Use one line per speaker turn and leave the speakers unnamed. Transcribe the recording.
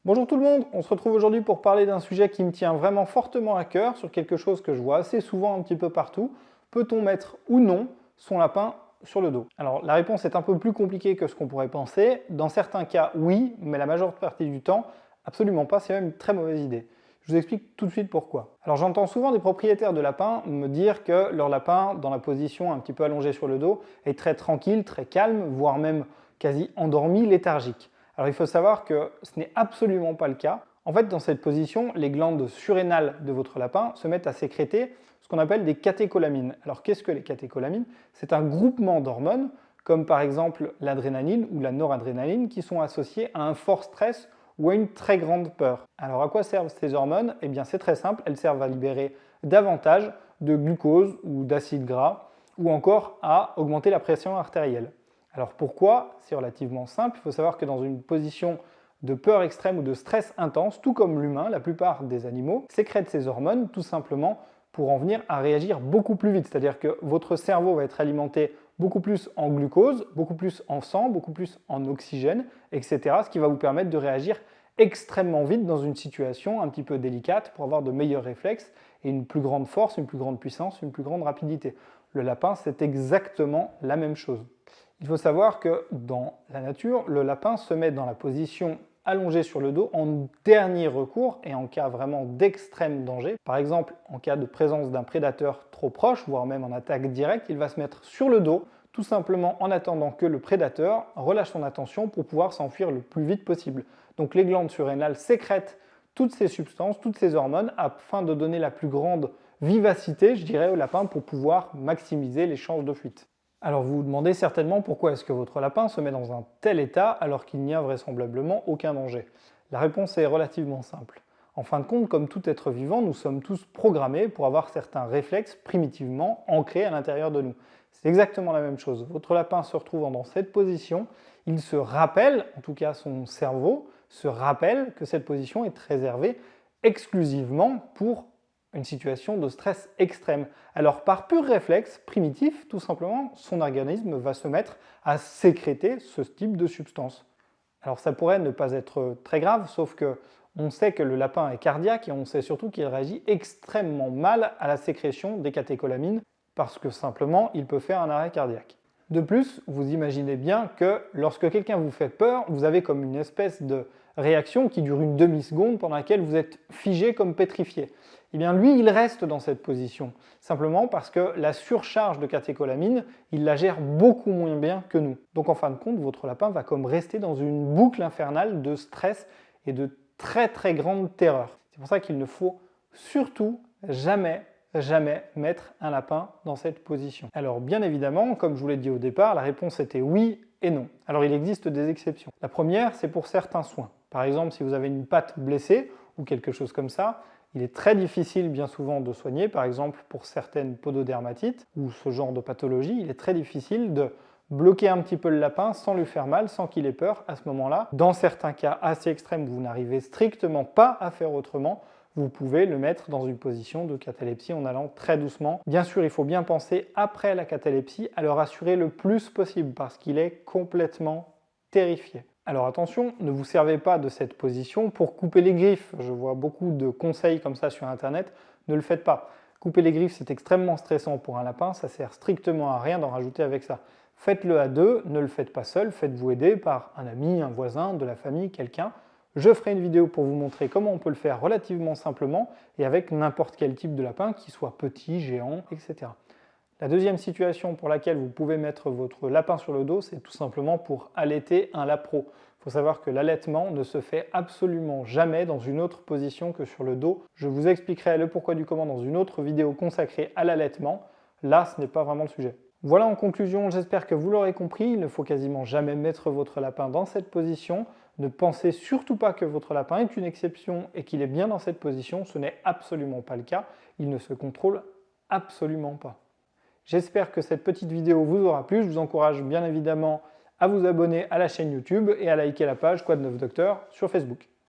Bonjour tout le monde, on se retrouve aujourd'hui pour parler d'un sujet qui me tient vraiment fortement à cœur, sur quelque chose que je vois assez souvent un petit peu partout. Peut-on mettre ou non son lapin sur le dos? Alors la réponse est un peu plus compliquée que ce qu'on pourrait penser. Dans certains cas, oui, mais la majeure partie du temps, absolument pas, c'est même une très mauvaise idée. Je vous explique tout de suite pourquoi. Alors j'entends souvent des propriétaires de lapins me dire que leur lapin, dans la position un petit peu allongée sur le dos, est très tranquille, très calme, voire même quasi endormi, léthargique. Alors il faut savoir que ce n'est absolument pas le cas. En fait, dans cette position, les glandes surrénales de votre lapin se mettent à sécréter ce qu'on appelle des catécholamines. Alors qu'est-ce que les catécholamines? C'est un groupement d'hormones, comme par exemple l'adrénaline ou la noradrénaline, qui sont associées à un fort stress ou à une très grande peur. Alors à quoi servent ces hormones? Eh bien c'est très simple, elles servent à libérer davantage de glucose ou d'acide gras, ou encore à augmenter la pression artérielle. Alors pourquoi? C'est relativement simple, il faut savoir que dans une position de peur extrême ou de stress intense, tout comme l'humain, la plupart des animaux sécrètent ces hormones tout simplement pour en venir à réagir beaucoup plus vite. C'est-à-dire que votre cerveau va être alimenté beaucoup plus en glucose, beaucoup plus en sang, beaucoup plus en oxygène, etc. Ce qui va vous permettre de réagir extrêmement vite dans une situation un petit peu délicate pour avoir de meilleurs réflexes et une plus grande force, une plus grande puissance, une plus grande rapidité. Le lapin, c'est exactement la même chose. Il faut savoir que dans la nature, le lapin se met dans la position allongée sur le dos en dernier recours et en cas vraiment d'extrême danger. Par exemple, en cas de présence d'un prédateur trop proche, voire même en attaque directe, il va se mettre sur le dos, tout simplement en attendant que le prédateur relâche son attention pour pouvoir s'enfuir le plus vite possible. Donc les glandes surrénales sécrètent toutes ces substances, toutes ces hormones, afin de donner la plus grande vivacité, je dirais, au lapin pour pouvoir maximiser les chances de fuite. Alors vous vous demandez certainement pourquoi est-ce que votre lapin se met dans un tel état alors qu'il n'y a vraisemblablement aucun danger. La réponse est relativement simple. En fin de compte, comme tout être vivant, nous sommes tous programmés pour avoir certains réflexes primitivement ancrés à l'intérieur de nous. C'est exactement la même chose. Votre lapin se retrouvant dans cette position, il se rappelle, en tout cas son cerveau, se rappelle que cette position est réservée exclusivement pour une situation de stress extrême. Alors par pur réflexe primitif, tout simplement, son organisme va se mettre à sécréter ce type de substance. Alors ça pourrait ne pas être très grave, sauf que on sait que le lapin est cardiaque et on sait surtout qu'il réagit extrêmement mal à la sécrétion des catécholamines parce que simplement il peut faire un arrêt cardiaque. De plus, vous imaginez bien que lorsque quelqu'un vous fait peur, vous avez comme une espèce de réaction qui dure une demi-seconde pendant laquelle vous êtes figé comme pétrifié. Eh bien lui, il reste dans cette position, simplement parce que la surcharge de catécholamines, il la gère beaucoup moins bien que nous. Donc en fin de compte, votre lapin va comme rester dans une boucle infernale de stress et de très très grande terreur. C'est pour ça qu'il ne faut surtout jamais mettre un lapin dans cette position. Alors bien évidemment, comme je vous l'ai dit au départ, la réponse était oui et non. Alors il existe des exceptions. La première, c'est pour certains soins. Par exemple, si vous avez une patte blessée ou quelque chose comme ça, il est très difficile bien souvent de soigner, par exemple pour certaines pododermatites ou ce genre de pathologie, il est très difficile de bloquer un petit peu le lapin sans lui faire mal, sans qu'il ait peur à ce moment-là. Dans certains cas assez extrêmes où vous n'arrivez strictement pas à faire autrement, vous pouvez le mettre dans une position de catalepsie en allant très doucement. Bien sûr, il faut bien penser après la catalepsie à le rassurer le plus possible parce qu'il est complètement terrifié. Alors attention, ne vous servez pas de cette position pour couper les griffes. Je vois beaucoup de conseils comme ça sur internet, ne le faites pas. Couper les griffes, c'est extrêmement stressant pour un lapin, ça sert strictement à rien d'en rajouter avec ça. Faites-le à deux, ne le faites pas seul, faites-vous aider par un ami, un voisin, de la famille, quelqu'un. Je ferai une vidéo pour vous montrer comment on peut le faire relativement simplement et avec n'importe quel type de lapin, qu'il soit petit, géant, etc. La deuxième situation pour laquelle vous pouvez mettre votre lapin sur le dos, c'est tout simplement pour allaiter un lapro. Il faut savoir que l'allaitement ne se fait absolument jamais dans une autre position que sur le dos. Je vous expliquerai le pourquoi du comment dans une autre vidéo consacrée à l'allaitement. Là, ce n'est pas vraiment le sujet. Voilà en conclusion, j'espère que vous l'aurez compris, il ne faut quasiment jamais mettre votre lapin dans cette position. Ne pensez surtout pas que votre lapin est une exception et qu'il est bien dans cette position, ce n'est absolument pas le cas, il ne se contrôle absolument pas. J'espère que cette petite vidéo vous aura plu, je vous encourage bien évidemment à vous abonner à la chaîne YouTube et à liker la page Quoi de neuf Docteur sur Facebook.